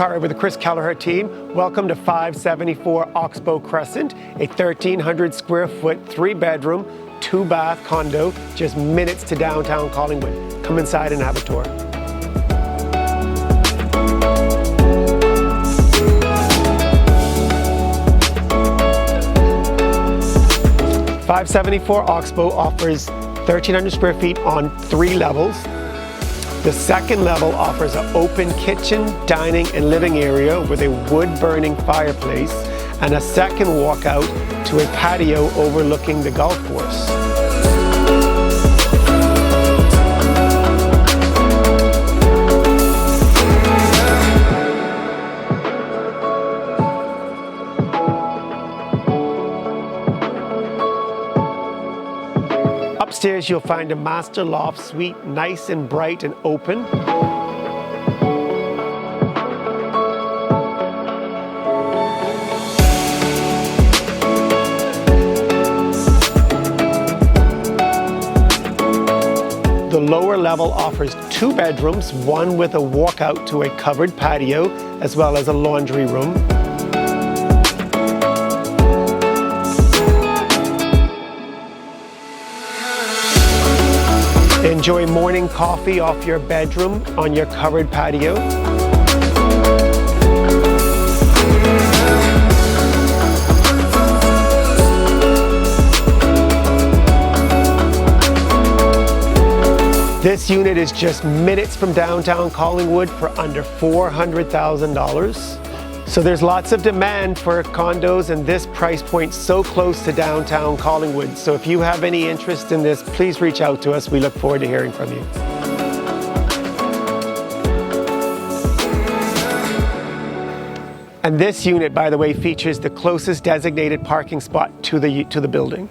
Carr with the Keleher team. Welcome to 574 Oxbow Crescent, a 1,300 square foot, 3-bedroom, 2-bath condo, just minutes to downtown Collingwood. Come inside and have a tour. .574 Oxbow offers 1,300 square feet on 3 levels. The second level offers an open kitchen, dining, and living area with a wood-burning fireplace and a second walkout to a patio overlooking the golf course. Upstairs you'll find a master loft suite, nice and bright and open. The lower level offers 2 bedrooms, one with a walkout to a covered patio, as well as a laundry room. Enjoy morning coffee off your bedroom on your covered patio. This unit is just minutes from downtown Collingwood for under $400,000. So there's lots of demand for condos and this price point so close to downtown Collingwood. So if you have any interest in this, please reach out to us. We look forward to hearing from you. And this unit, by the way, features the closest designated parking spot to the building.